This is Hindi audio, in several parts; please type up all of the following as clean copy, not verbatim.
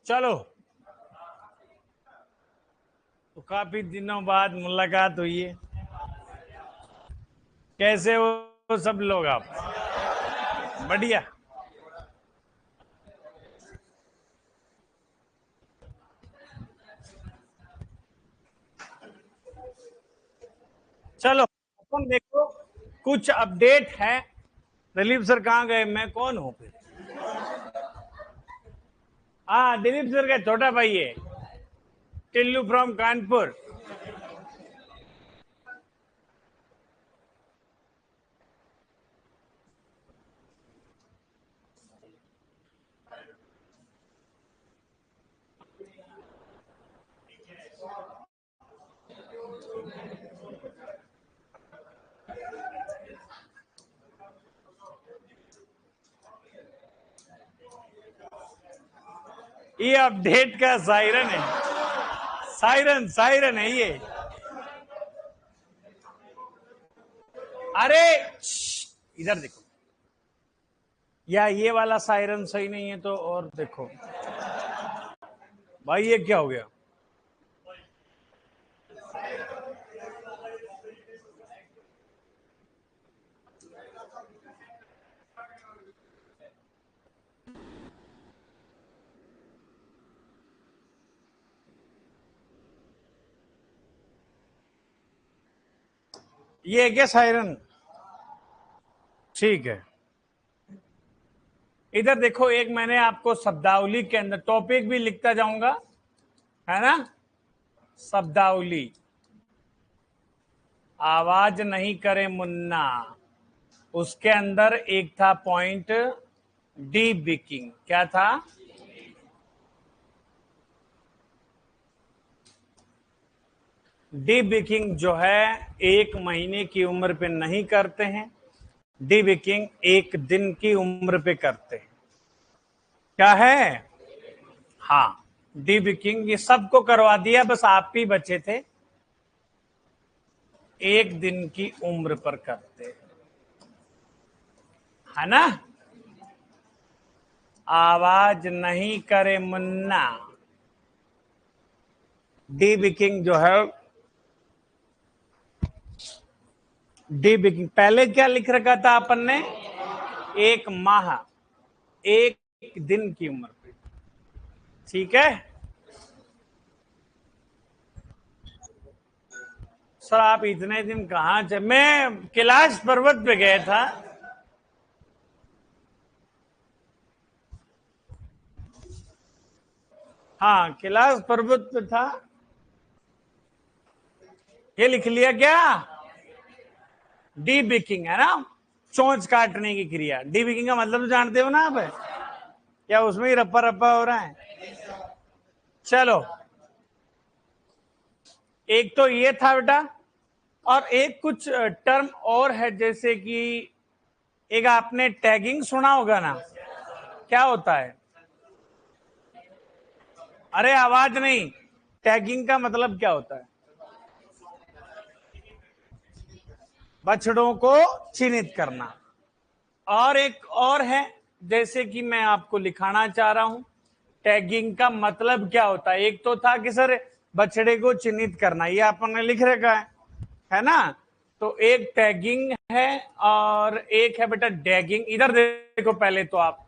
चलो, तो काफी दिनों बाद मुलाकात हुई है। कैसे हो सब लोग आप? बढ़िया। चलो अपन देखो, कुछ अपडेट है। दिलीप सर कहाँ गए? मैं कौन हूँ फिर? हाँ, दिलीप सर का छोटा भाई है, टिल्लू फ्रॉम कानपुर। ये अपडेट का सायरन है, सायरन सायरन है ये। अरे इधर देखो, या ये वाला सायरन सही नहीं है तो और देखो भाई, ये क्या हो गया? ये क्या सायरन? ठीक है, इधर देखो, एक मैंने आपको शब्दावली के अंदर टॉपिक भी लिखता जाऊंगा, है ना? शब्दावली, आवाज नहीं करे मुन्ना, उसके अंदर एक था पॉइंट डी बिकिंग। क्या था? डी बिकिंग जो है 1 महीने की उम्र पे नहीं करते हैं, डी बिकिंग 1 दिन की उम्र पे करते हैं। क्या है? हाँ, डी बिकिंग ये सबको करवा दिया, बस आप ही बचे थे 1 दिन की उम्र पर करते, है ना? आवाज नहीं करे मुन्ना, डी बिकिंग जो है, डी बिकिंग पहले क्या लिख रखा था अपन ने? 1 माह 1 दिन की उम्र पे। ठीक है सर, आप इतने दिन कहाँ थे? मैं कैलाश पर्वत पे गया था। हाँ, कैलाश पर्वत पे था। ये लिख लिया क्या? डी बिकिंग है ना, चोंच काटने की क्रिया। डी बिकिंग का मतलब तो जानते हो ना आप? क्या उसमें ही रप्पा रप्पा हो रहा है? चलो, एक तो ये था बेटा, और एक कुछ टर्म और है, जैसे कि एक आपने टैगिंग सुना होगा ना? क्या होता है? अरे आवाज नहीं, टैगिंग का मतलब क्या होता है? बछड़ों को चिन्हित करना। और एक और है, जैसे कि मैं आपको लिखाना चाह रहा हूं, टैगिंग का मतलब क्या होता है? एक तो था कि सर बछड़े को चिन्हित करना, ये आपने लिख रखा है ना? तो एक टैगिंग है और एक है बेटा डैगिंग। इधर देखो पहले तो आप,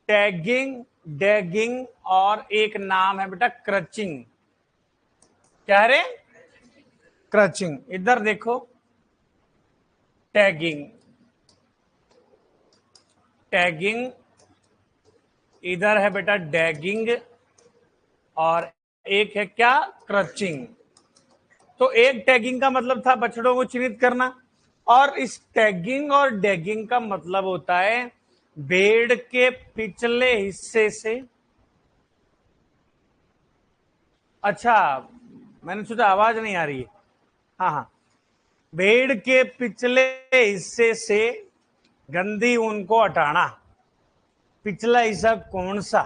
टैगिंग, डैगिंग, और एक नाम है बेटा क्रचिंग। क्या रे? क्रचिंग। इधर देखो, टैगिंग, टैगिंग, इधर है बेटा डैगिंग, और एक है क्या? क्रचिंग। तो एक टैगिंग का मतलब था बछड़ों को चिन्हित करना, और इस टैगिंग और डैगिंग का मतलब होता है भेड़ के पिछले हिस्से से। अच्छा, मैंने सोचा आवाज नहीं आ रही है। हाँ हाँ, भेड़ के पिछले हिस्से से गंदी ऊन को हटाना। पिछला हिस्सा कौन सा?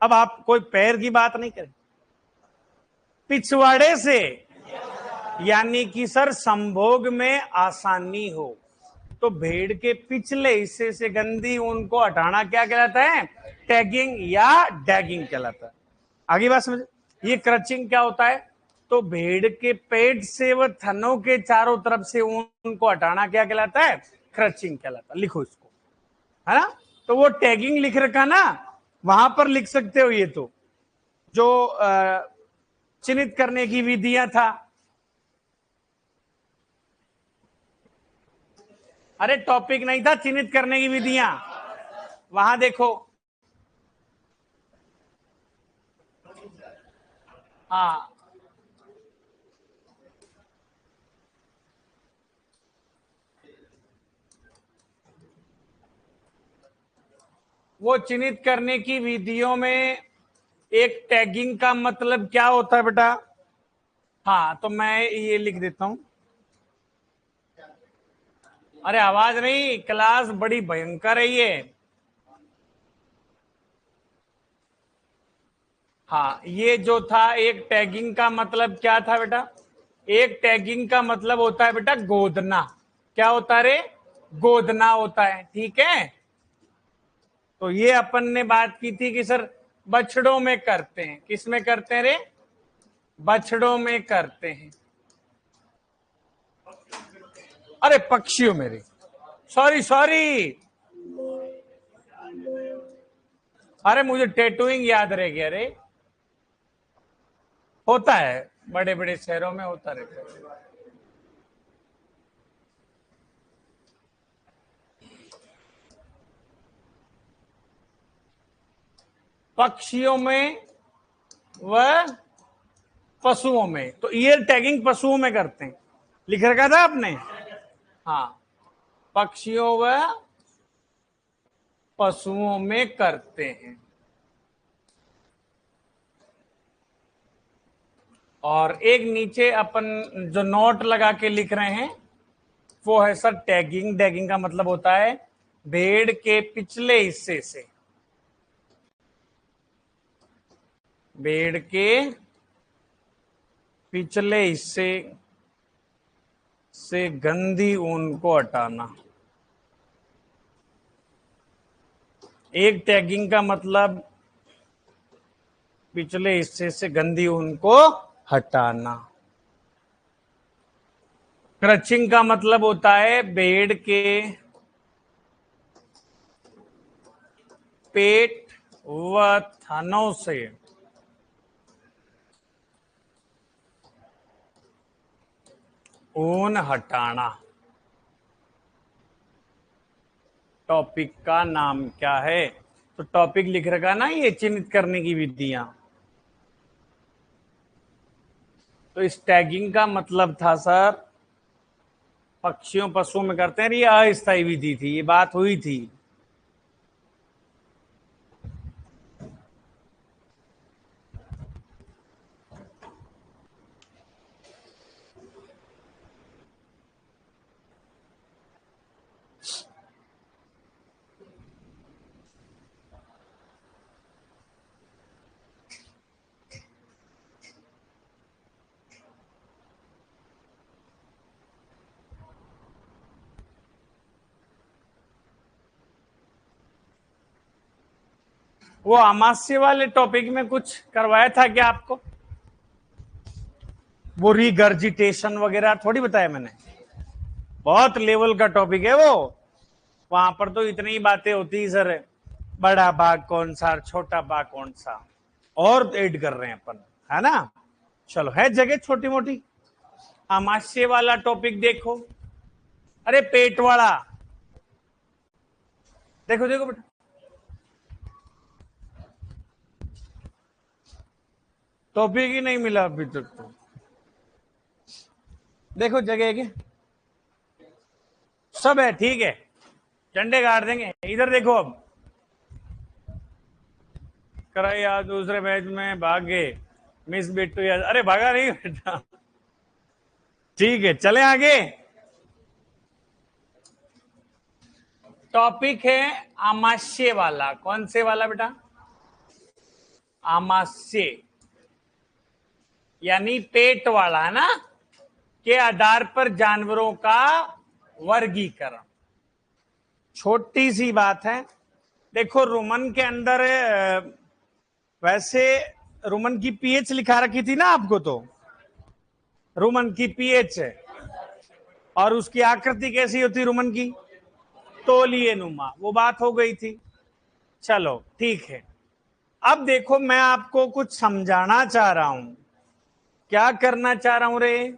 अब आप कोई पैर की बात नहीं करें, पिछवाड़े से, यानी कि सर संभोग में आसानी हो। तो भेड़ के पिछले हिस्से से गंदी ऊन को हटाना क्या कहलाता है? टैगिंग या डैगिंग कहलाता है। आगे बात समझ। ये क्रचिंग क्या होता है? तो भेड़ के पेट से व थनों के चारों तरफ से ऊन को हटाना क्या कहलाता है? क्रचिंग कहलाता है। लिखो इसको, है ना। तो वो टैगिंग लिख रखा ना, वहां पर लिख सकते हो। ये तो जो चिन्हित करने की विधियां था। अरे टॉपिक नहीं था, चिन्हित करने की विधियां, वहां देखो। हाँ, वो चिन्हित करने की विधियों में एक टैगिंग का मतलब क्या होता है बेटा? हाँ, तो मैं ये लिख देता हूं। अरे आवाज नहीं, क्लास बड़ी भयंकर है ये। हाँ, ये जो था, एक टैगिंग का मतलब क्या था बेटा? एक टैगिंग का मतलब होता है बेटा गोदना। क्या होता है रे? गोदना होता है, ठीक है। तो ये अपन ने बात की थी कि सर बछड़ों में करते हैं। किस में करते हैं रे? बछड़ों में करते हैं। अरे पक्षियों में रे, सॉरी सॉरी। अरे मुझे टैटूइंग याद रह गया रे। होता है, बड़े बड़े शहरों में होता रहता है। पक्षियों में व पशुओं में, तो ईयर टैगिंग पशुओं में करते हैं। लिख रखा था आपने? हाँ, पक्षियों व पशुओं में करते हैं। और एक नीचे अपन जो नोट लगा के लिख रहे हैं वो है सर टैगिंग। टैगिंग का मतलब होता है भेड़ के पिछले हिस्से से, भेड़ के पिछले हिस्से से गंदी ऊन को हटाना। एक टैगिंग का मतलब पिछले हिस्से से गंदी ऊन को हटाना। क्रचिंग का मतलब होता है भेड़ के पेट व थनों से ऊन हटाना। टॉपिक का नाम क्या है? तो टॉपिक लिख रखा ना, ये चिन्हित करने की विधियां। तो इस टैगिंग का मतलब था सर पक्षियों पशुओं में करते हैं। ये अस्थायी विधि थी, ये बात हुई थी। वो अमास्य वाले टॉपिक में कुछ करवाया था क्या आपको? वो रिगर्जिटेशन वगैरह थोड़ी बताया मैंने। बहुत लेवल का टॉपिक है वो। वहां पर तो इतनी बातें होती सर, बड़ा भाग कौन सा, छोटा भाग कौन सा, और ऐड कर रहे हैं अपन, है ना। चलो, है जगह छोटी मोटी। अमाशय वाला टॉपिक देखो। अरे पेट वाला देखो, देखो बेटा, टॉपिक ही नहीं मिला अभी तक तो। देखो जगह के सब है, ठीक है, झंडे गाड़ देंगे। इधर देखो अब, कराई आज दूसरे मैच में भाग गए मिस बिट्टू याद। अरे भागा नहीं बेटा, ठीक है, चले आगे। टॉपिक है आमाशय वाला। कौन से वाला बेटा? आमाशय यानी पेट वाला, है ना, के आधार पर जानवरों का वर्गीकरण। छोटी सी बात है। देखो रुमन के अंदर वैसे रुमन की पीएच लिखा रखी थी ना आपको, तो रुमन की पीएच है और उसकी आकृति कैसी होती रुमन की, तौलिए नुमा, वो बात हो गई थी। चलो ठीक है, अब देखो मैं आपको कुछ समझाना चाह रहा हूं। क्या करना चाह रहा हूं रे?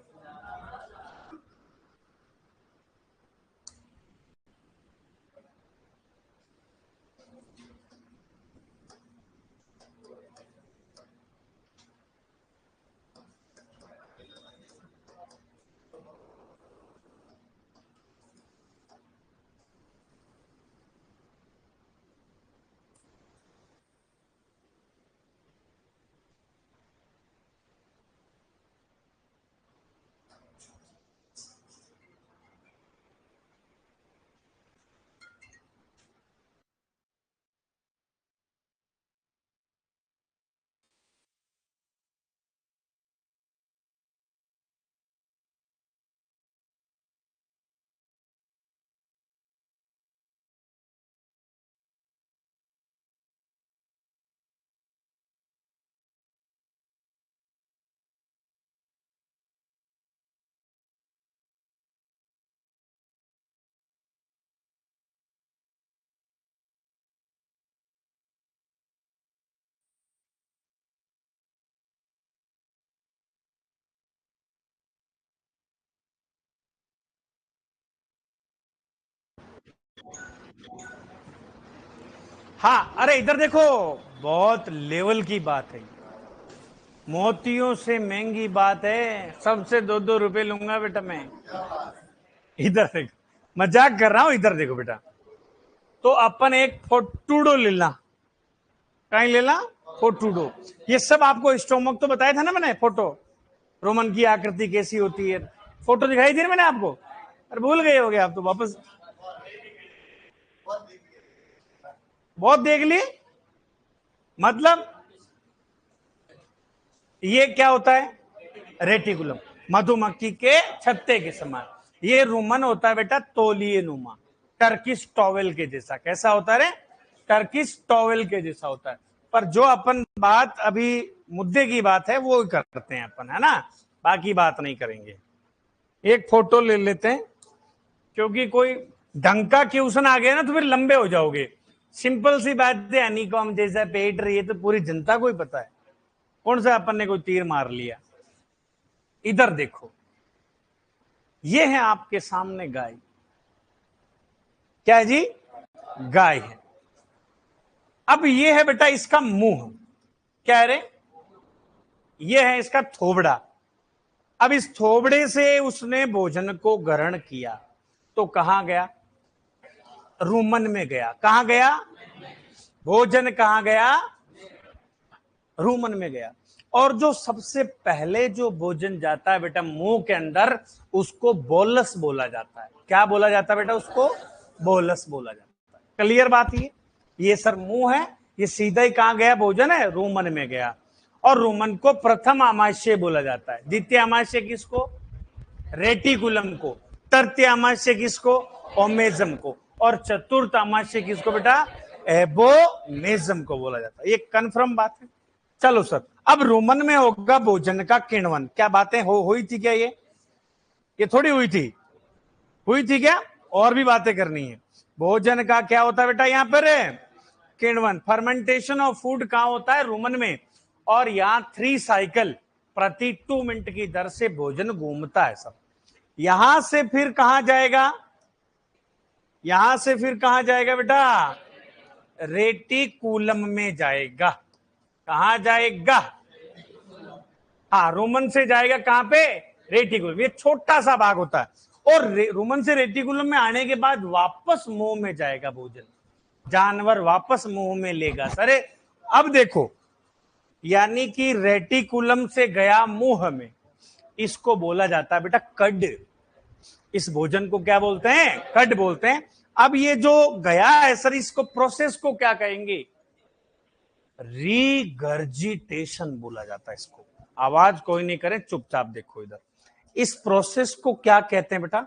हाँ, अरे इधर देखो, बहुत लेवल की बात है, मोतियों से महंगी बात है, सबसे 2-2 रुपए लूंगा बेटा मैं। इधर देखो, मजाक कर रहा हूं, इधर देखो बेटा। तो अपन एक फोटूडो लेना, कहीं लेना फोटूडो। ये सब आपको स्टोमक तो बताया था ना मैंने, फोटो रोमन की आकृति कैसी होती है, फोटो दिखाई थी ना मैंने आपको। अरे भूल गए होगे आप तो, वापस बहुत देख ली। मतलब ये क्या होता है, रेटिकुलम, मधुमक्खी के छत्ते के समान। ये रुमन होता है बेटा तौलिए नुमा, टर्किश टॉवेल के जैसा। कैसा होता है रे? टर्किश टॉवेल के जैसा होता है। पर जो अपन बात अभी मुद्दे की बात है वो करते हैं अपन, है ना, बाकी बात नहीं करेंगे। एक फोटो ले लेते हैं, क्योंकि कोई ढंग का क्वेश्चन आ गया ना तो फिर लंबे हो जाओगे। सिंपल सी बात है, हनीकॉम जैसा पेट रही है तो पूरी जनता को ही पता है, कौन सा अपन ने कोई तीर मार लिया। इधर देखो, ये है आपके सामने गाय। क्या है जी? गाय है। अब ये है बेटा इसका मुंह, क्या है रे? ये है इसका थोबड़ा। अब इस थोबड़े से उसने भोजन को ग्रहण किया, तो कहां गया? रूमन में गया। कहां गया? भोजन कहां गया? रूमन में गया। और जो सबसे पहले जो भोजन जाता है बेटा मुंह के अंदर, उसको बोलस बोला जाता है। क्या बोला जाता है बेटा? उसको बोलस बोला जाता है। क्लियर बात? ये सर मुंह है, ये सीधा ही कहां गया? भोजन है, रूमन में गया। और रूमन को प्रथम आमाशय बोला जाता है। द्वितीय आमाशय किसको? रेटिकुलम को। तृतीय आमाशय किसको? ओमेजम को। और चतुर्थ आमाशय किसको बेटा? एबोमेजम को बोला जाता है। ये कंफर्म बात है। चलो सर, अब रोमन में होगा भोजन का किण्वन। क्या बातें हुई थी क्या? ये थोड़ी हुई थी? हुई थी क्या? और भी बातें करनी है। भोजन का क्या होता है बेटा यहाँ पर? किण्वन। फर्मेंटेशन ऑफ फूड कहां होता है? रोमन में। और यहां 3 साइकिल प्रति 2 मिनट की दर से भोजन घूमता है सब। यहां से फिर कहां जाएगा? यहां से फिर कहां जाएगा बेटा? रेटिकुलम में जाएगा। कहां जाएगा? हाँ, रोमन से जाएगा कहां पे? रेटिकुलम। ये छोटा सा भाग होता है। और रोमन से रेटिकुलम में आने के बाद वापस मुंह में जाएगा भोजन, जानवर वापस मुंह में लेगा। सर अब देखो, यानी कि रेटिकुलम से गया मुंह में, इसको बोला जाता है बेटा कड। इस भोजन को क्या बोलते हैं? कड बोलते हैं। अब ये जो गया है सर, इसको प्रोसेस को क्या कहेंगे? रीगर्जिटेशन बोला जाता है इसको। आवाज कोई नहीं करे, चुपचाप देखो इधर। इस प्रोसेस को क्या कहते हैं बेटा?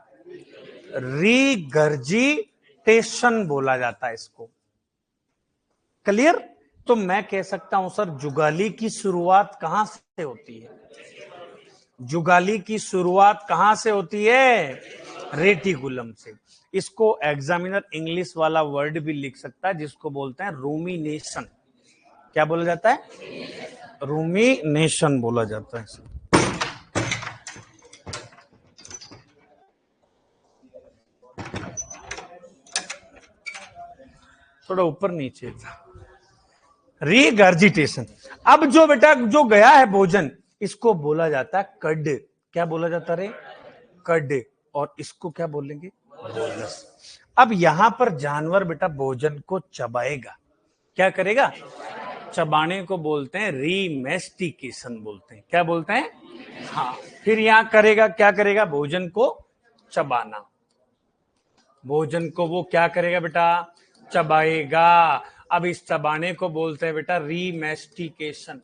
रीगर्जिटेशन। टेशन बोला जाता है इसको। क्लियर? तो मैं कह सकता हूं सर जुगाली की शुरुआत कहां से होती है? जुगाली की शुरुआत कहां से होती है? रेटिकुलम से। इसको एग्जामिनर इंग्लिश वाला वर्ड भी लिख सकता है जिसको बोलते हैं रूमिनेशन। क्या बोला जाता है? रूमिनेशन बोला जाता है। थोड़ा ऊपर नीचे था। रीगर्जिटेशन। अब जो बेटा जो गया है भोजन, इसको बोला जाता है कड। क्या बोला जाता है? कड। और इसको क्या बोलेंगे? बोलस। अब यहां पर जानवर बेटा भोजन को चबाएगा। क्या करेगा? चबाने को बोलते हैं रीमेस्टिकेशन बोलते हैं। क्या बोलते हैं? हाँ। फिर यहां करेगा, क्या करेगा? भोजन को चबाना। भोजन को वो क्या करेगा बेटा? चबाएगा। अब इस चबाने को बोलते हैं बेटा रीमेस्टिकेशन।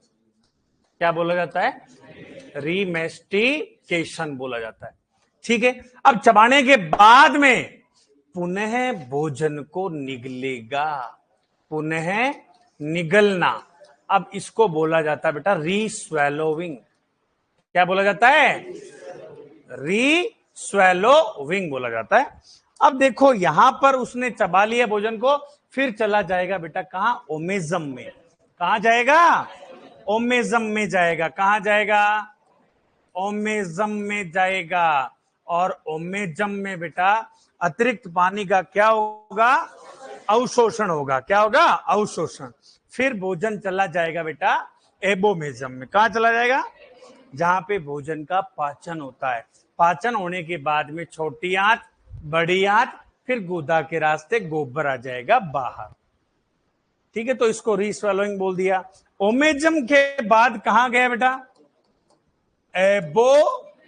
क्या बोला जाता है? रीमेस्टिकेशन बोला जाता है। ठीक है। अब चबाने के बाद में पुनः भोजन को निगलेगा। पुनः निगलना। अब इसको बोला जाता है बेटा रीस्वेलोविंग। क्या बोला जाता है? रीस्वेलोविंग बोला जाता है। अब देखो यहां पर उसने चबा लिया भोजन को, फिर चला जाएगा बेटा कहां? ओमेजम में। कहां जाएगा? ओमेजम में जाएगा। कहां जाएगा? ओमेजम में जाएगा। और ओमेजम में बेटा अतिरिक्त पानी का क्या होगा? अवशोषण होगा। क्या होगा? अवशोषण। फिर भोजन चला जाएगा बेटा एबोमेजम में। कहां चला जाएगा? जहां पे भोजन का पाचन होता है। पाचन होने के बाद में छोटी आंत, बड़ी आंत, फिर गुदा के रास्ते गोबर आ जाएगा बाहर। ठीक है, तो इसको रीस्वेलोइंग बोल दिया। ओमेजम के बाद कहां गया बेटा? एबोमेजम।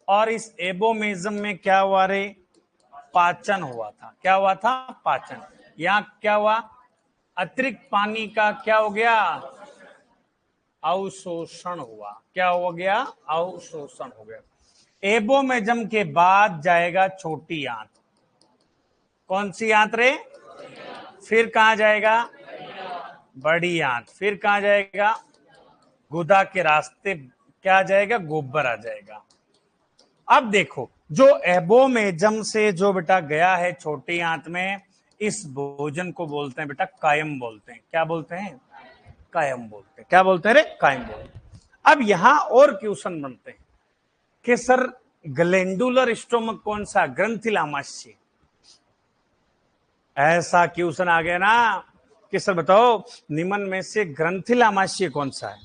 और इस एबोमेजम में क्या हुआ रे? पाचन हुआ था। क्या हुआ था? पाचन। यहां क्या हुआ? अतिरिक्त पानी का क्या हो गया? अवशोषण हुआ। क्या हो गया? अवशोषण हो गया। एबोमेजम के बाद जाएगा छोटी आंत। कौन सी आंत रे? फिर कहां जाएगा? बड़ी आंत। फिर कहां जाएगा? गुदा के रास्ते क्या आ जाएगा? गोबर आ जाएगा। अब देखो जो एबोमेजम से जो बेटा गया है छोटी आंत में, इस भोजन को बोलते हैं बेटा कायम बोलते हैं। क्या बोलते हैं? कायम बोलते हैं। क्या बोलते हैं रे? कायम बोलते हैं। अब यहां और क्वेश्चन बनते हैं कि सर ग्लैंडुलर स्टोमक कौन सा? ग्रंथिल आमाशय। ऐसा क्वेश्चन आ गया ना कि सर बताओ निम्न में से ग्रंथिल आमाशय कौन सा है?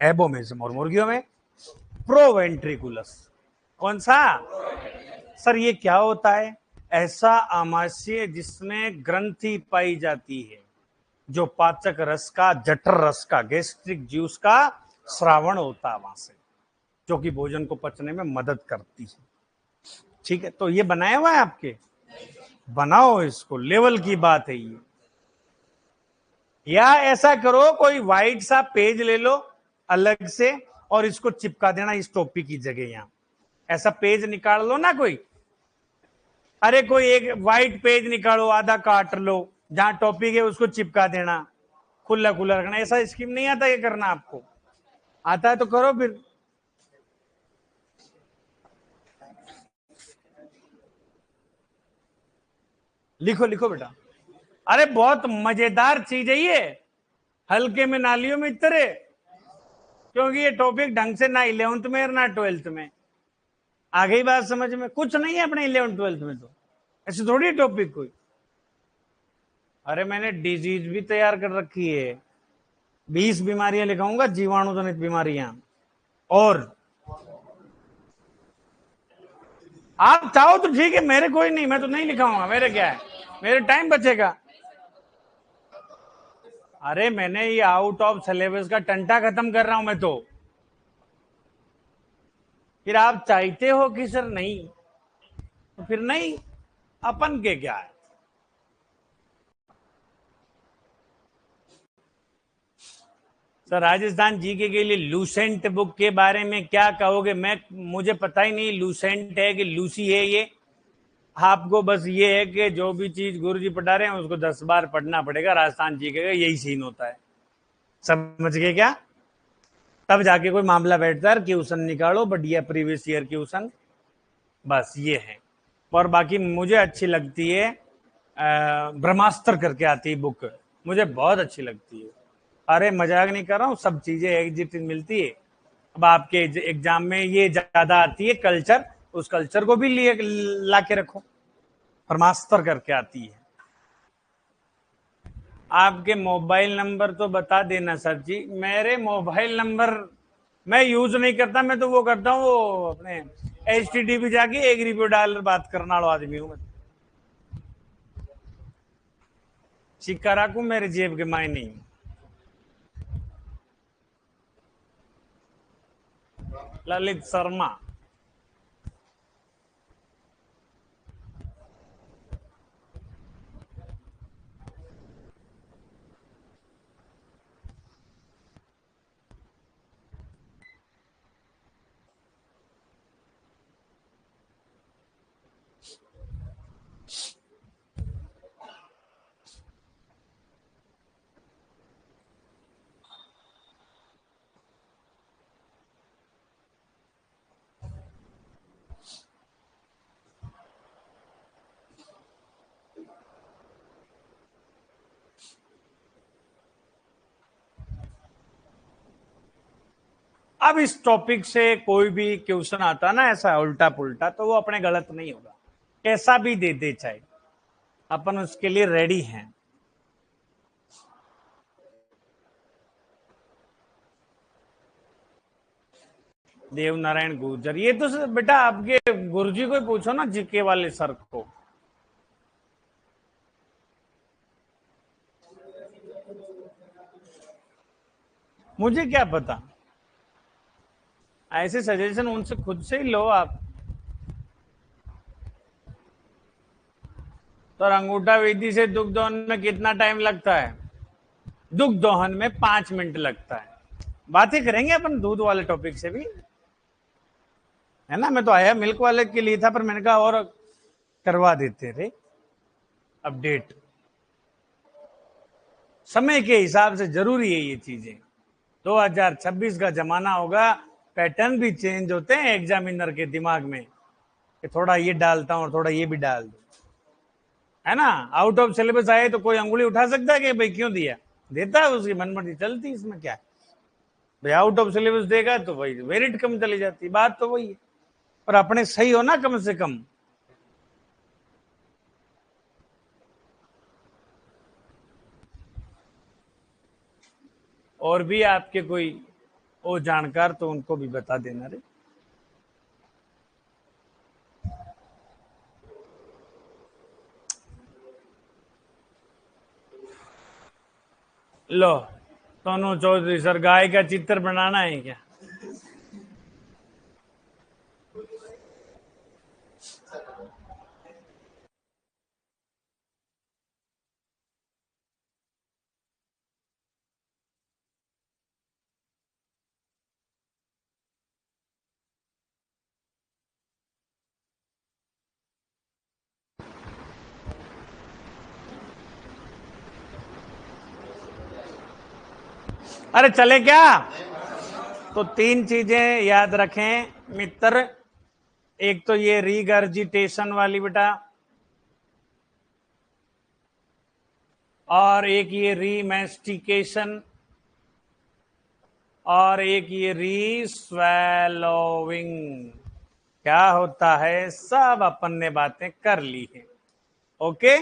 एबोमेजम। और मुर्गियों में प्रोवेंट्रिकुलस। कौन सा? सर ये क्या होता है? ऐसा आमाशय जिसमें ग्रंथि पाई जाती है जो पाचक रस का, जठर रस का, गैस्ट्रिक जूस का श्रावण होता है वहां से, जो कि भोजन को पचने में मदद करती है। ठीक है, तो ये बनाया हुआ है आपके? बनाओ इसको, लेवल की बात है ये। या ऐसा करो कोई व्हाइट सा पेज ले लो अलग से और इसको चिपका देना इस टोपी की जगह। यहां ऐसा पेज निकाल लो ना कोई। अरे कोई एक व्हाइट पेज निकालो, आधा काट लो, जहां टॉपिक है उसको चिपका देना, खुला खुला रखना। ऐसा स्कीम नहीं आता ये करना आपको? आता है तो करो फिर। लिखो लिखो बेटा। अरे बहुत मजेदार चीज है ये, हल्के में नालियों में इतरे, क्योंकि ये टॉपिक ढंग से ना 11th में और ना 12th में। आ गई बात समझ में? कुछ नहीं है अपने 11th 12th में, तो ऐसे थोड़ी टॉपिक कोई। अरे मैंने डिजीज भी तैयार कर रखी है, 20 बीमारियां लिखाऊंगा, जीवाणु जनित बीमारियां। और आप चाहो तो ठीक है, मेरे कोई नहीं, मैं तो नहीं लिखाऊंगा, मेरे क्या है, मेरे टाइम बचेगा। अरे मैंने ये आउट ऑफ सिलेबस का टंटा खत्म कर रहा हूं मैं तो। फिर आप चाहते हो कि सर नहीं, तो फिर नहीं, अपन के क्या है। सर राजस्थान जीके के लिए लूसेंट बुक के बारे में क्या कहोगे? मुझे पता ही नहीं लूसेंट है कि लूसी है ये। आपको बस ये है कि जो भी चीज गुरु जी पढ़ा रहे हैं उसको 10 बार पढ़ना पड़ेगा, राजस्थान जी के यही सीन होता है। समझ गए क्या? तब जाके कोई मामला बैठता है, क्वेश्चन निकालो बढ़िया प्रीवियस ईयर क्वेश्चन, बस ये है। और बाकी मुझे अच्छी लगती है ब्रह्मास्त्र करके आती है बुक, मुझे बहुत अच्छी लगती है। अरे मजाक नहीं कर रहा हूँ, सब चीजें एग्जिट मिलती है। अब आपके एग्जाम में ये ज्यादा आती है कल्चर, उस कल्चर को भी लिए ला के रखो, ब्रह्मास्त्र करके आती है। आपके मोबाइल नंबर तो बता देना सर जी। मेरे मोबाइल नंबर मैं यूज नहीं करता, मैं तो वो करता हूँ वो अपने HTTP जाके $1 बात करने वाला आदमी हूँ मैं। सिक्का रखू मेरे जेब के मायने नहीं। ललित शर्मा। अब इस टॉपिक से कोई भी क्वेश्चन आता ना ऐसा उल्टा पुल्टा, तो वो अपने गलत नहीं होगा, कैसा भी दे दे चाहे, अपन उसके लिए रेडी हैं। देव नारायण गुर्जर, ये तो बेटा आपके गुरुजी को ही पूछो ना, जीके वाले सर को। मुझे क्या पता, ऐसे सजेशन उनसे खुद से ही लो आप। तो अंगूठा विधि से दुग्ध दोहन में कितना टाइम लगता है? दुग्ध दोहन में 5 मिनट लगता है। बातें करेंगे अपन दूध वाले टॉपिक से भी, है ना। मैं तो आया मिल्क वाले के लिए था, पर मैंने कहा और करवा देते थे अपडेट, समय के हिसाब से जरूरी है ये चीजें। 2026 का जमाना होगा, पैटर्न भी चेंज होते हैं एग्जामिनर के दिमाग में, कि थोड़ा ये डालता हूं और थोड़ा ये भी डाल दो, है ना। आउट ऑफ सिलेबस आए तो कोई अंगुली उठा सकता है कि भाई क्यों दिया, देता है, उसकी मनमर्जी चलती, इसमें क्या है भाई। आउट ऑफ सिलेबस देगा तो भाई मेरिट कम चली जाती, बात तो वही है। पर अपने सही हो ना कम से कम। और भी आपके कोई वो जानकार तो उनको भी बता देना रे। लो सोनू चौधरी सर, गाय का चित्र बनाना है क्या? अरे चले क्या? तो 3 चीजें याद रखें मित्र। एक तो ये रीगर्जिटेशन वाली बेटा, और एक ये रीमेस्टिकेशन, और एक ये रीस्वेलोविंग। क्या होता है सब अपन ने बातें कर ली है। ओके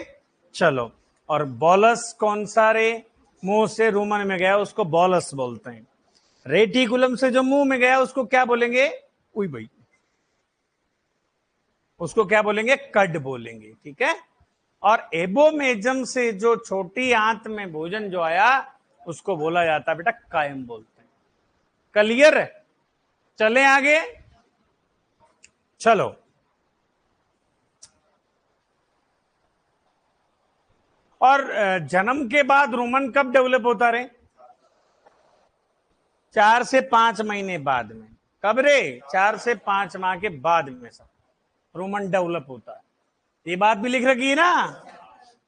चलो। और बॉलस कौन सा रे? मुंह से रूमन में गया उसको बॉलस बोलते हैं। रेटिकुलम से जो मुंह में गया उसको क्या बोलेंगे? उई भाई, उसको क्या बोलेंगे? कड बोलेंगे, ठीक है। और एबोमेजम से जो छोटी आंत में भोजन जो आया उसको बोला जाता है बेटा कायम बोलते हैं। क्लियर है? चले आगे। चलो, और जन्म के बाद रूमन कब डेवलप होता रे? 4 से 5 महीने बाद में। कब रे? 4 से 5 माह के बाद में सब रूमन डेवलप होता है। ये बात भी लिख रखी है ना।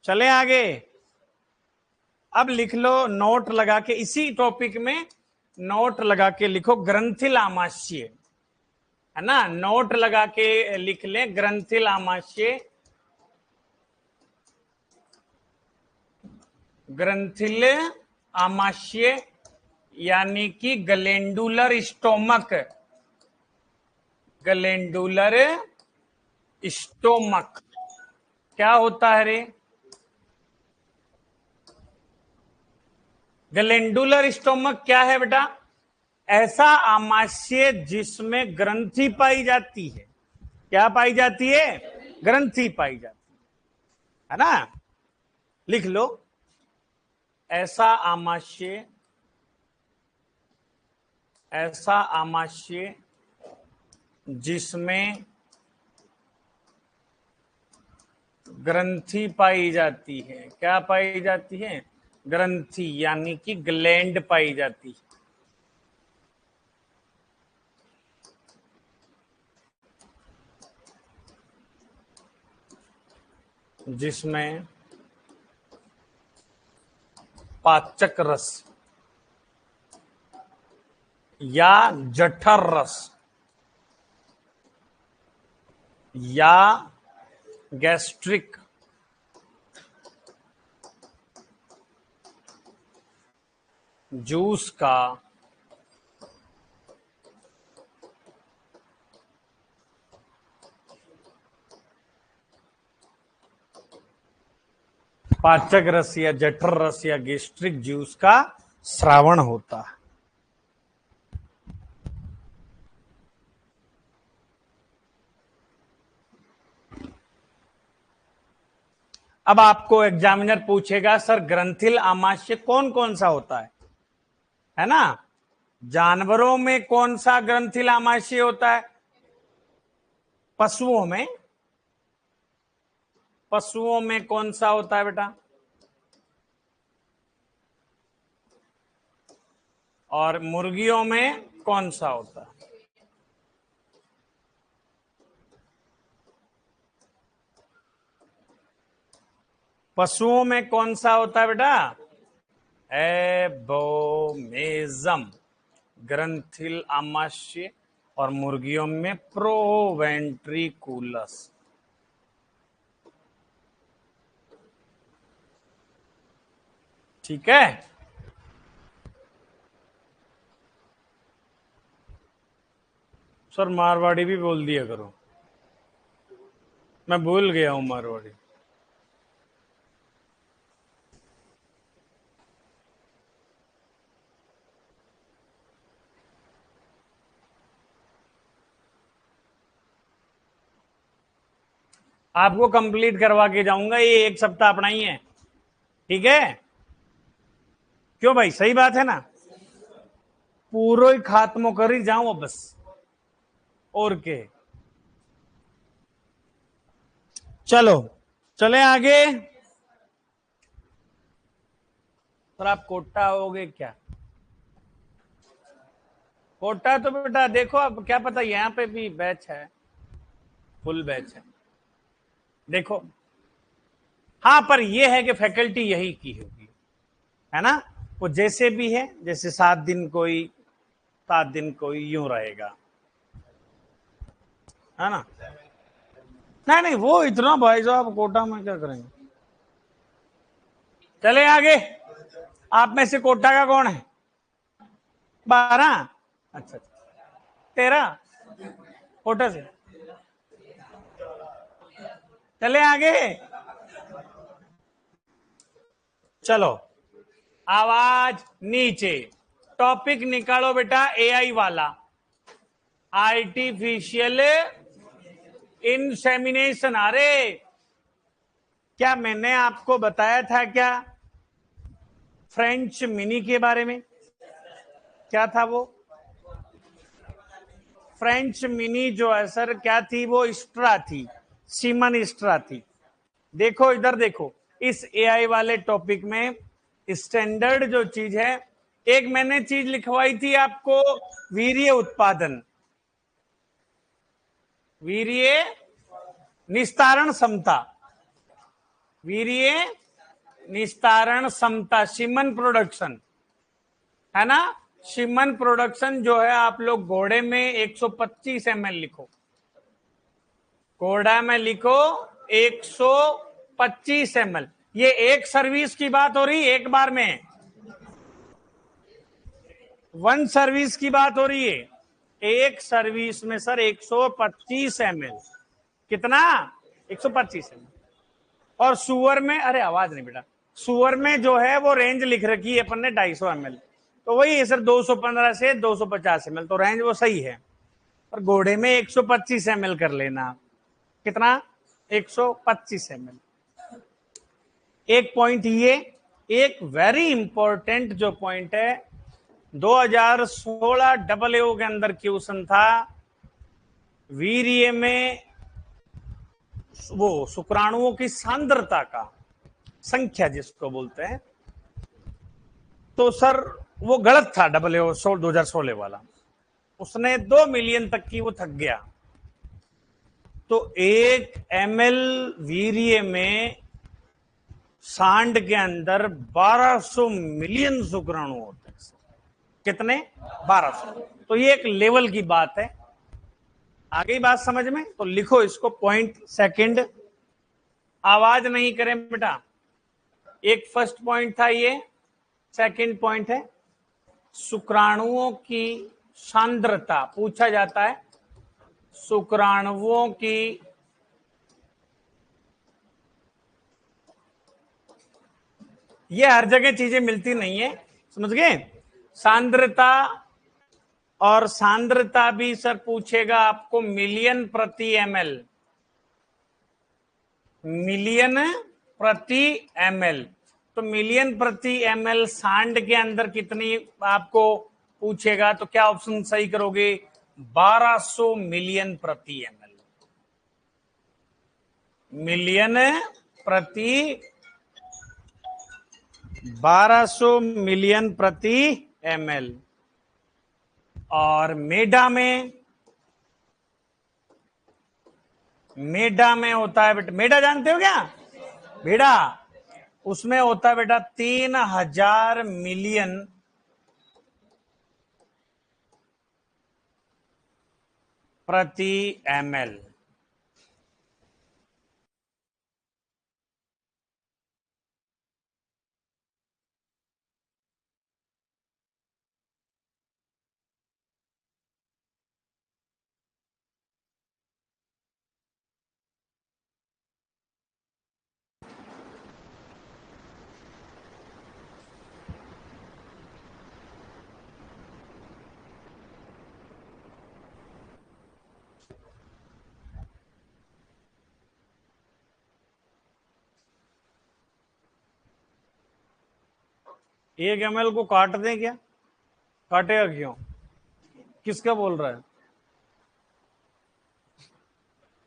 चले आगे। अब लिख लो नोट लगा के, इसी टॉपिक में नोट लगा के लिखो ग्रंथिल आमाशय, है ना। नोट लगा के लिख ले ग्रंथिल आमाशय। ग्रंथिल आमाशय यानी कि ग्लैंडुलर स्टोमक। ग्लैंडुलर स्टोमक क्या होता है रे? ग्लैंडुलर स्टोमक क्या है बेटा? ऐसा आमाशय जिसमें ग्रंथि पाई जाती है। क्या पाई जाती है? ग्रंथि पाई जाती है ना। लिख लो ऐसा आमाशय, ऐसा आमाशय जिसमें ग्रंथि पाई जाती है। क्या पाई जाती है? ग्रंथि यानी कि ग्लैंड पाई जाती है। जिसमें पाचक रस या जठर रस या गैस्ट्रिक जूस का पाचक रस या जठर रस या गैस्ट्रिक जूस का स्रावण होता है। अब आपको एग्जामिनर पूछेगा सर ग्रंथिल आमाशय कौन कौन सा होता है ना। जानवरों में कौन सा ग्रंथिल आमाशय होता है? पशुओं में, पशुओं में कौन सा होता है बेटा? और मुर्गियों में कौन सा होता है? पशुओं में कौन सा होता है बेटा? एबोमेजम ग्रंथिल आमाशय, और मुर्गियों में प्रोवेंट्रिकुलस। ठीक है। सर मारवाड़ी भी बोल दिया करो, मैं भूल गया हूं मारवाड़ी। आपको कंप्लीट करवा के जाऊंगा, ये एक सप्ताह अपना ही है। ठीक है, क्यों भाई? सही बात है ना। पूरा ही खात्मो कर ही जाऊं बस, और के। चलो चले आगे। सर आप कोटा होगे क्या? कोटा तो बेटा देखो, अब क्या पता यहाँ पे भी बैच है, फुल बैच है। देखो हाँ, पर ये है कि फैकल्टी यही की होगी, है ना। वो जैसे भी है, जैसे 7 दिन कोई, 7 दिन कोई, यूं रहेगा, है ना। नहीं नहीं, वो इतना भाई साहब कोटा में क्या करेंगे। चले आगे। आप में से कोटा का कौन है? 12? अच्छा, 13 कोटा से। चले आगे। चलो आवाज नीचे। टॉपिक निकालो बेटा एआई वाला, आर्टिफिशियल इंसेमिनेशन। अरे क्या मैंने आपको बताया था क्या फ्रेंच मिनी के बारे में? क्या था वो? फ्रेंच मिनी जो है सर, क्या थी वो? स्ट्रा थी, सीमन स्ट्रा थी। देखो इधर देखो, इस एआई वाले टॉपिक में स्टैंडर्ड जो चीज है, एक मैंने चीज लिखवाई थी आपको, वीर्य उत्पादन। वीर्य निस्तारण क्षमता, वीर्य निस्तारण क्षमता, सीमन प्रोडक्शन है ना। सीमन प्रोडक्शन जो है, आप लोग घोड़े में 125 ml लिखो, घोड़ा में लिखो 125 ml। ये एक सर्विस की बात हो रही है, एक बार में वन सर्विस की बात हो रही है। एक सर्विस में सर 125 ml, कितना? 125 ml। और सुअर में, अरे आवाज नहीं बेटा, सुअर में जो है वो रेंज लिख रखी है अपन ने 250 ml, तो वही है सर 215 से 250 ml, तो रेंज वो सही है। और घोड़े में 125 ml कर लेना, कितना? 125 ml। एक पॉइंट ये, एक वेरी इंपॉर्टेंट जो पॉइंट है, 2016 AAO के अंदर क्वेश्चन था, वीर्य में वो शुक्राणुओं की सांद्रता का, संख्या जिसको बोलते हैं, तो सर वो गलत था AAO 2016 वाला, उसने 2 मिलियन तक की वो थक गया। तो 1 ml वीर्य में सांड के अंदर 1200 मिलियन शुक्राणु होते हैं। कितने? 1200। तो ये एक लेवल की बात है। आ गई बात समझ में? तो लिखो इसको, पॉइंट सेकंड, आवाज नहीं करें बेटा। एक फर्स्ट पॉइंट था ये, सेकंड पॉइंट है शुक्राणुओं की सांद्रता, पूछा जाता है शुक्राणुओं की ये हर जगह चीजें मिलती नहीं है, समझ गए। सांद्रता, और सांद्रता भी सर पूछेगा आपको मिलियन प्रति ml, मिलियन प्रति ml। तो मिलियन प्रति ml सांड के अंदर कितनी आपको पूछेगा, तो क्या ऑप्शन सही करोगे? 1200 मिलियन प्रति ml, मिलियन प्रति 1200 मिलियन प्रति ml। और मेढा में, मेढा में होता है बेटा, मेढा जानते हो क्या? मेढा, उसमें होता है बेटा 3000 मिलियन प्रति ml। एक ml को काट दें क्या? काटेगा क्यों? किसका बोल रहा है?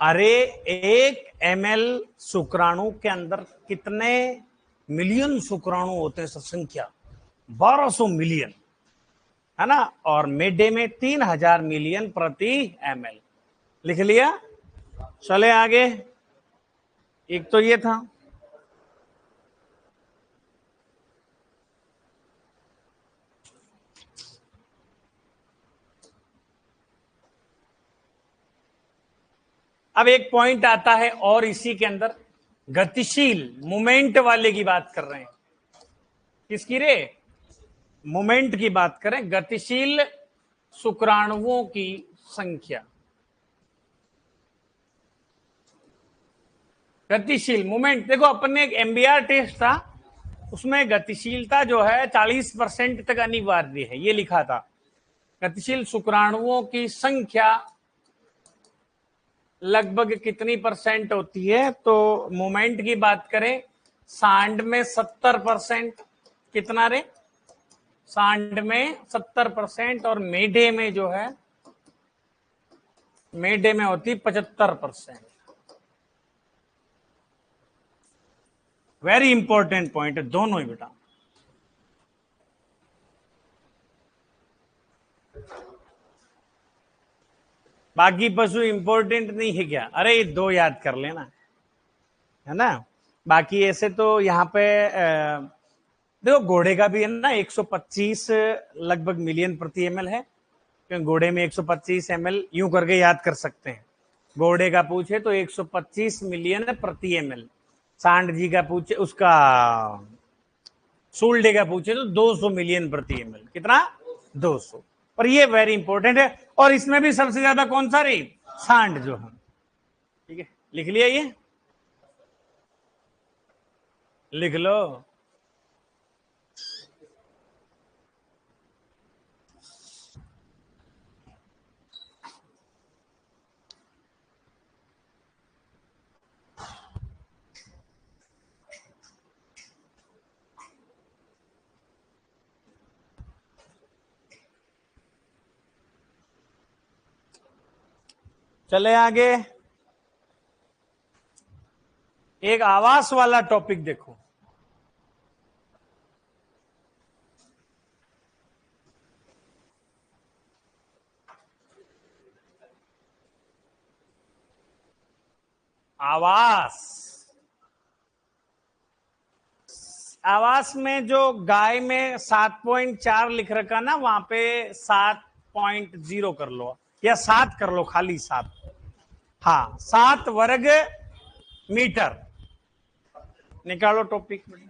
अरे 1 ml शुक्राणु के अंदर कितने मिलियन शुक्राणु होते हैं? संख्या 1200 मिलियन है ना। और मेढे में 3000 मिलियन प्रति ml। लिख लिया? चले आगे। एक तो ये था। अब एक पॉइंट आता है और इसी के अंदर, गतिशील मूवमेंट वाले की बात कर रहे हैं। किसकी रे? मूवमेंट की बात करें। गतिशील शुक्राणुओं की संख्या, गतिशील मूवमेंट। देखो अपन ने एक MBR टेस्ट था, उसमें गतिशीलता जो है 40% तक अनिवार्य है, ये लिखा था। गतिशील शुक्राणुओं की संख्या लगभग कितनी % होती है? तो मूवमेंट की बात करें, सांड में 70%, कितना रे? सांड में 70%, और मेढे में जो है, मेढे में होती 75%। वेरी इंपॉर्टेंट पॉइंट है दोनों ही बेटा। बाकी पशु इंपॉर्टेंट नहीं है क्या? अरे ये दो याद कर लेना, है ना। बाकी ऐसे तो यहाँ पे देखो घोड़े का भी है ना 125 लगभग मिलियन प्रति एमएल है, क्योंकि घोड़े में 125 एमएल यूं करके याद कर सकते हैं। घोड़े का पूछे तो 125 मिलियन प्रति एमएल, सांड जी का पूछे, उसका सोल्डे का पूछे तो 200 मिलियन प्रति एमएल। कितना? 200। पर ये वेरी इंपॉर्टेंट है, और इसमें भी सबसे ज्यादा कौन सा रे? सांड जो है। ठीक है, लिख लिया ये, लिख लो। चले आगे, एक आवास वाला टॉपिक देखो। आवास, आवास में जो गाय में 7.4 लिख रखा ना, वहां पे 7.0 कर लो, या 7 कर लो, खाली 7। हाँ, 7 वर्ग मीटर निकालो टॉपिक में।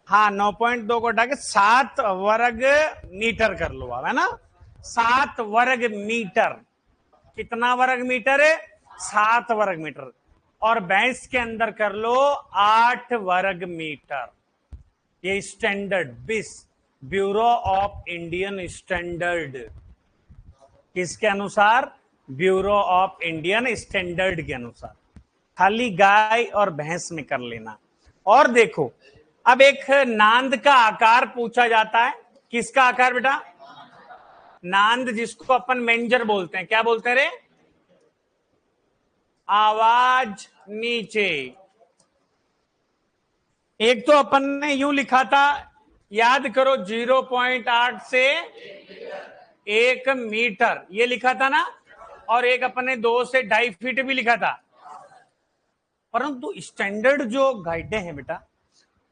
हाँ, 9.2 को हटा के 7 वर्ग मीटर कर लो आप, है ना। 7 वर्ग मीटर, कितना वर्ग मीटर है? 7 वर्ग मीटर। और भैंस के अंदर कर लो 8 वर्ग मीटर। ये स्टैंडर्ड बिस, ब्यूरो ऑफ इंडियन स्टैंडर्ड, किसके अनुसार? ब्यूरो ऑफ इंडियन स्टैंडर्ड के अनुसार। खाली गाय और भैंस में कर लेना। और देखो, अब एक नांद का आकार पूछा जाता है। किसका आकार बेटा? नांद, जिसको अपन मेंजर बोलते हैं। क्या बोलते हैं रे? आवाज नीचे। एक तो अपन ने यूं लिखा था, याद करो, 0.8 से 1 मीटर ये लिखा था ना, और एक अपन ने 2 से 2.5 फीट भी लिखा था। परंतु स्टैंडर्ड जो गाइडें हैं बेटा,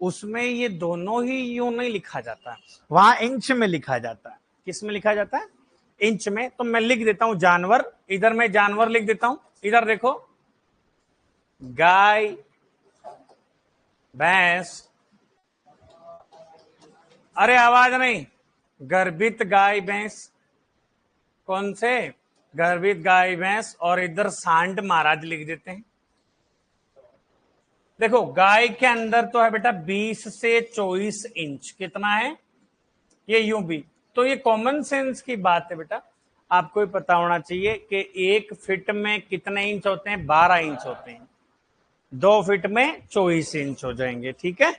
उसमें ये दोनों ही यूं नहीं लिखा जाता, वहां इंच में लिखा जाता है। किस में लिखा जाता है? इंच में। तो मैं लिख देता हूं जानवर, इधर मैं जानवर लिख देता हूं। इधर देखो, गाय, भैंस, अरे आवाज नहीं, गर्भित गाय भैंस। कौन से? गर्भित गाय भैंस। और इधर सांड महाराज लिख देते हैं। देखो, गाय के अंदर तो है बेटा 20 से 24 इंच। कितना है? ये यूं भी तो ये कॉमन सेंस की बात है बेटा, आपको ही पता होना चाहिए कि 1 फीट में कितने इंच होते हैं? 12 इंच होते हैं। 2 फीट में 24 इंच हो जाएंगे। ठीक है।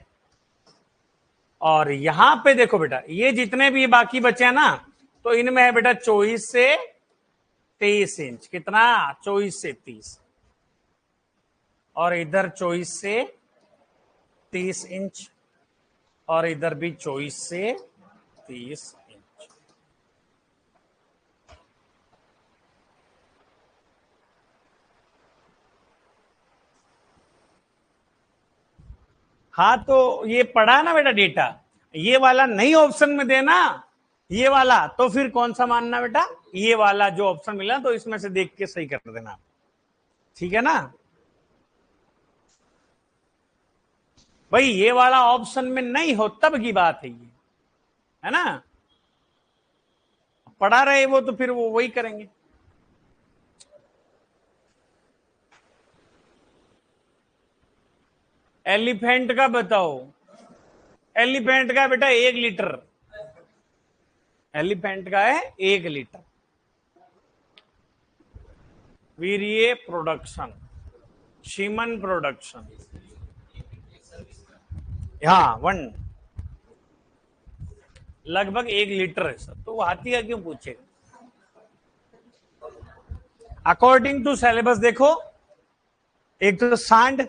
और यहां पे देखो बेटा, ये जितने भी बाकी बचे हैं ना, तो इनमें है बेटा 24 से 23 इंच। कितना? 24 से 30। और इधर 24 से 30 इंच, और इधर भी 24 से 30 इंच। हाँ, तो ये पढ़ा ना बेटा डेटा, ये वाला नहीं ऑप्शन में देना, ये वाला तो फिर कौन सा मानना बेटा? ये वाला जो ऑप्शन मिला, तो इसमें से देख के सही कर देना। ठीक है ना भाई? ये वाला ऑप्शन में नहीं हो तब की बात है ये, है ना। पढ़ा रहे वो तो फिर वो वही करेंगे। एलिफेंट का बताओ। एलिफेंट का बेटा 1 लीटर, एलिफेंट का है 1 लीटर। वीर्य प्रोडक्शन, सीमन प्रोडक्शन, हाँ 1 लगभग 1 लीटर है सर। तो वो हाथी का क्यों पूछेगा? अकॉर्डिंग टू सिलेबस देखो, एक तो सांड,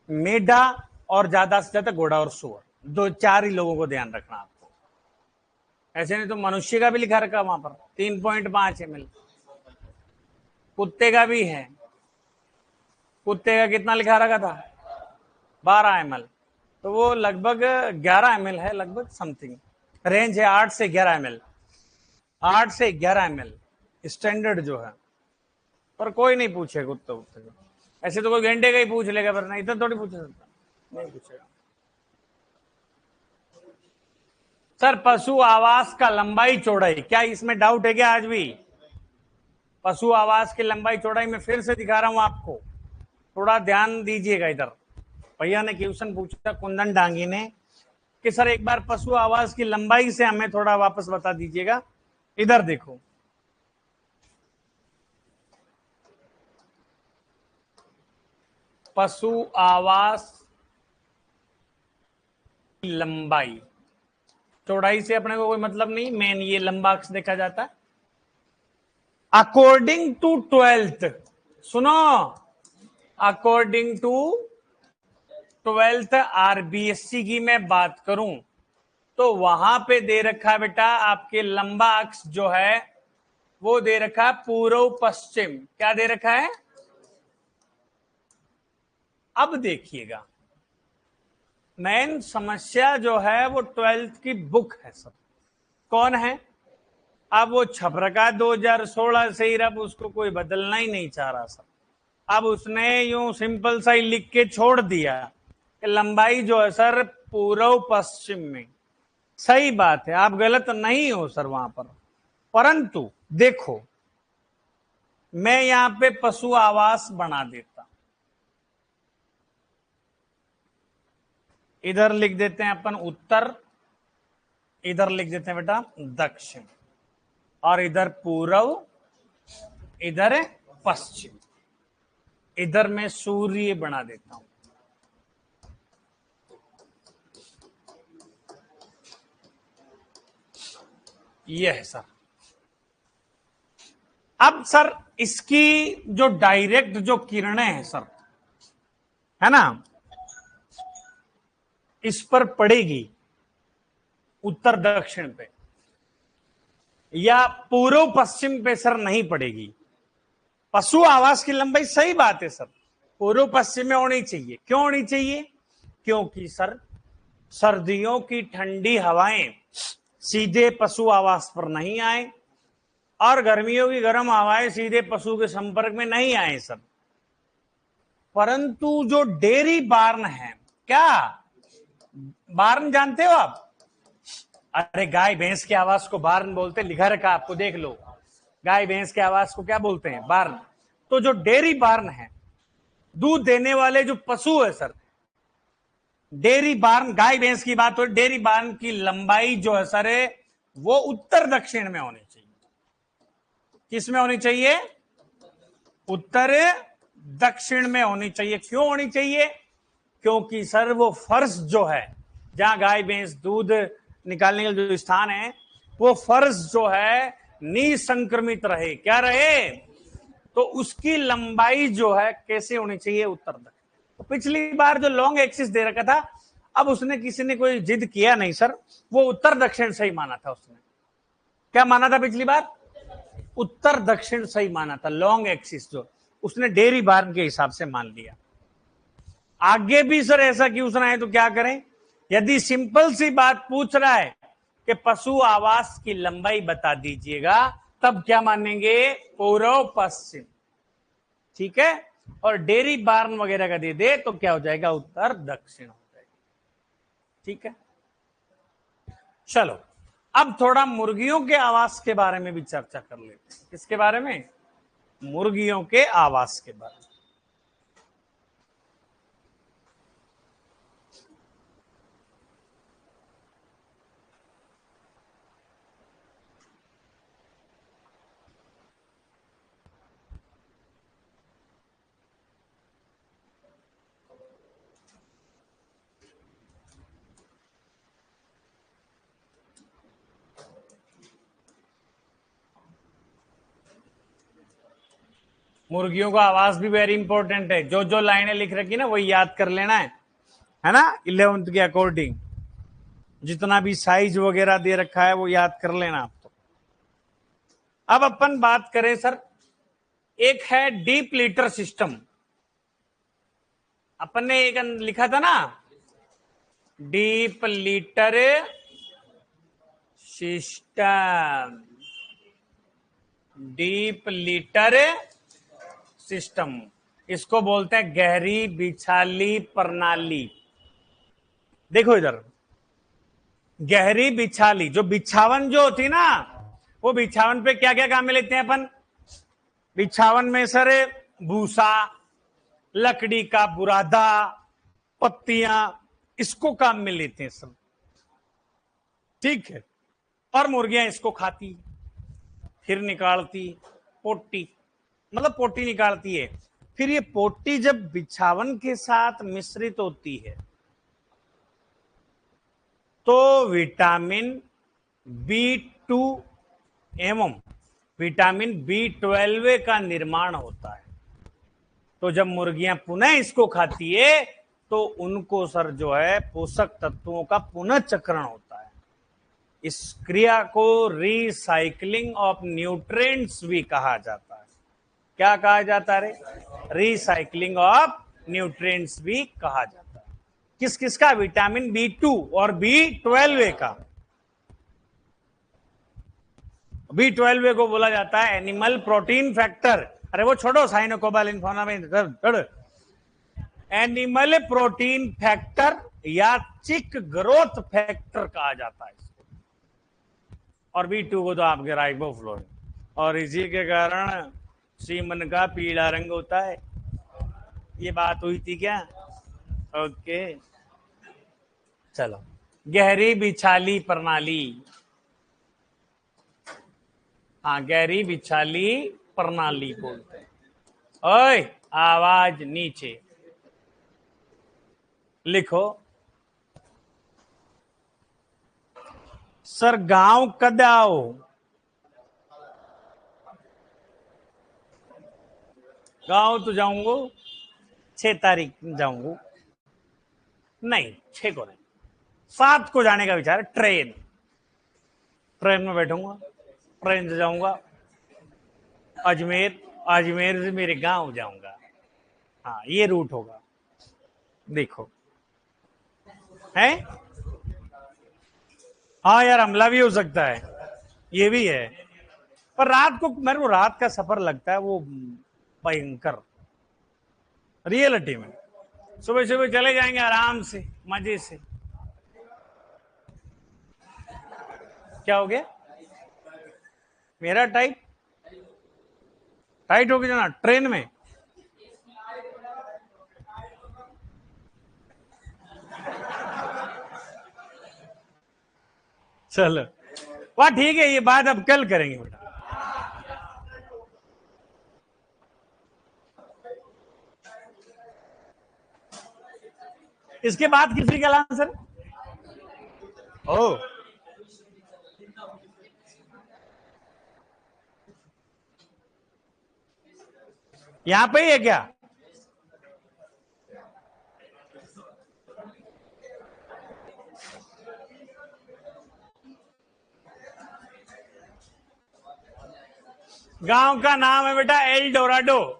मेढा, और ज्यादा से ज्यादा घोड़ा और सुअर, 2-4 ही लोगों को ध्यान रखना आपको, ऐसे नहीं तो मनुष्य का भी लिखा रखा वहां पर 3.5 ml, कुत्ते का भी है। कुत्ते का कितना लिखा रखा था? 12 ml, तो वो लगभग 11 ml है, लगभग समथिंग रेंज है 8 से 11 ml, 8 से 11 ml स्टैंडर्ड जो है। पर कोई नहीं पूछेगा कुत्ते उत्ते को, ऐसे तो कोई घंटे का ही पूछ लेगा, वरना इधर थोड़ी पूछ सकता, नहीं पूछेगा। सर पशु आवास का लंबाई चौड़ाई, क्या इसमें डाउट है क्या आज भी? पशु आवास की लंबाई चौड़ाई में फिर से दिखा रहा हूं आपको, थोड़ा ध्यान दीजिएगा। इधर भैया ने क्वेश्चन पूछा कुंदन डांगी ने कि सर एक बार पशु आवास की लंबाई से हमें थोड़ा वापस बता दीजिएगा। इधर देखो, पशु आवास की लंबाई, चौड़ाई से अपने को कोई मतलब नहीं, मेन ये लंबा अक्ष देखा जाता है। अकॉर्डिंग टू 12th, सुनो, अकॉर्डिंग टू 12th आरबीएससी की मैं बात करूं तो वहां पे दे रखा है बेटा आपके लंबा अक्ष जो है वो दे रखा है पूर्व पश्चिम। क्या दे रखा है? अब देखिएगा, मेन समस्या जो है वो 12th की बुक है सब। कौन है? अब वो छप रखा 2016 से ही, अब उसको कोई बदलना ही नहीं चाह रहा सर। अब उसने यूं सिंपल सा ही लिख के छोड़ दिया कि लंबाई जो है सर पूर्व पश्चिम में। सही बात है, आप गलत नहीं हो सर वहां पर, परंतु देखो मैं यहां पे पशु आवास बना देता, इधर लिख देते हैं अपन उत्तर, इधर लिख देते हैं बेटा दक्षिण, और इधर पूर्व, इधर पश्चिम, इधर मैं सूर्य बना देता हूं। यह है सर। अब सर इसकी जो डायरेक्ट जो किरणें हैं सर, है ना, इस पर पड़ेगी उत्तर दक्षिण पे या पूर्व पश्चिम पे सर नहीं पड़ेगी। पशु आवास की लंबाई सही बात है सर पूर्व पश्चिम में होनी चाहिए। क्यों होनी चाहिए? क्योंकि सर सर्दियों की ठंडी हवाएं सीधे पशु आवास पर नहीं आए और गर्मियों की गर्म हवाएं सीधे पशु के संपर्क में नहीं आए सर। परंतु जो डेयरी बार्न है, क्या बार्न जानते हो आप? अरे गाय भैंस के आवास को बार्न बोलते, लिखा रखा आपको, देख लो। गाय भैंस के आवास को क्या बोलते हैं? बार्न। तो जो डेयरी बार्न है, दूध देने वाले जो पशु है सर, डेयरी बार्न, गाय भैंस की बात हो, डेयरी बार्न की लंबाई जो है सर वो उत्तर दक्षिण में होनी चाहिए। किस में होनी चाहिए? उत्तर दक्षिण में होनी चाहिए। क्यों होनी चाहिए? क्योंकि सर वो फर्श जो है जहां गाय भैंस दूध निकालने का जो स्थान है, वो फर्श जो है निसंक्रमित रहे। क्या रहे? तो उसकी लंबाई जो है कैसे होनी चाहिए? उत्तर दक्षिण। तो पिछली बार जो लॉन्ग एक्सिस दे रखा था, अब उसने किसी ने कोई जिद किया नहीं सर, वो उत्तर दक्षिण सही माना था उसने। क्या माना था पिछली बार? उत्तर दक्षिण सही माना था। लॉन्ग एक्सिस जो उसने डेयरी बार्न के हिसाब से मान लिया। आगे भी सर ऐसा क्वेश्चन आए तो क्या करें? यदि सिंपल सी बात पूछ रहा है कि पशु आवास की लंबाई बता दीजिएगा, तब क्या मानेंगे? पूर्व पश्चिम। ठीक है, और डेयरी बार्न वगैरह का दे दे तो क्या हो जाएगा? उत्तर दक्षिण हो जाएगा। ठीक है, चलो अब थोड़ा मुर्गियों के आवास के बारे में भी चर्चा कर लेते हैं। किसके बारे में? मुर्गियों के आवास के बारे में। मुर्गियों का आवास भी वेरी इंपॉर्टेंट है। जो जो लाइनें लिख रखी ना वही याद कर लेना है ना, 11th के अकॉर्डिंग। जितना भी साइज वगैरह दे रखा है वो याद कर लेना आप। तो अब अपन बात करें सर, एक है डीप लीटर सिस्टम। अपन ने एक लिखा था ना, deep litre system, deep litre system, इसको बोलते हैं गहरी बिछाली प्रणाली। देखो इधर, गहरी बिछाली, जो बिछावन जो होती ना, वो बिछावन पे क्या क्या काम में लेते हैं अपन? बिछावन में सर भूसा, लकड़ी का बुरादा, पत्तियां, इसको काम में लेते हैं सब, ठीक है। और मुर्गियां इसको खाती, फिर निकालती पोटी, मतलब पोटी निकालती है। फिर ये पोटी जब बिछावन के साथ मिश्रित होती है तो विटामिन B2 एवं विटामिन B12 का निर्माण होता है। तो जब मुर्गियां पुनः इसको खाती है तो उनको सर जो है पोषक तत्वों का पुनः चक्रण होता है। इस क्रिया को रिसाइकलिंग ऑफ न्यूट्रिएंट्स भी कहा जाता है। क्या कहा जाता है? रिसाइकलिंग ऑफ न्यूट्रिएंट्स भी कहा जाता है। किस किस का? विटामिन B2 और B12 का। B12 को बोला जाता है एनिमल प्रोटीन फैक्टर। अरे वो छोड़ो, साइनोकोबालिन में एनिमल प्रोटीन फैक्टर या चिक ग्रोथ फैक्टर कहा जाता है इसको। और B2 को तो आपके राइबोफ्लोविन, और इसी के कारण सीमन का पीला रंग होता है। ये बात हुई थी क्या? ओके, चलो। गहरी बिछाली प्रणाली, हाँ, गहरी बिछाली प्रणाली बोलते हैं। ओए, आवाज नीचे लिखो। सर गांव कद आओ? गांव तो जाऊंगा 6 तारीख जाऊंगा, नहीं 6 को नहीं, 7 को जाने का विचार है। ट्रेन में बैठूंगा, ट्रेन से जाऊंगा अजमेर, अजमेर से मेरे गांव जाऊंगा। हाँ, ये रूट होगा। देखो है, हाँ यार, हमला भी हो सकता है, ये भी है। पर रात को, मेरे को रात का सफर लगता है वो भयंकर, रियलिटी में। सुबह सुबह चले जाएंगे आराम से, मजे से। क्या हो गया? मेरा टाइट टाइट हो गया ना ट्रेन में? चलो वाह, ठीक है, ये बात अब कल करेंगे बेटा। इसके बाद किसी का आंसर? ओ, यहां पे ही है क्या? गांव का नाम है बेटा एल डोराडो।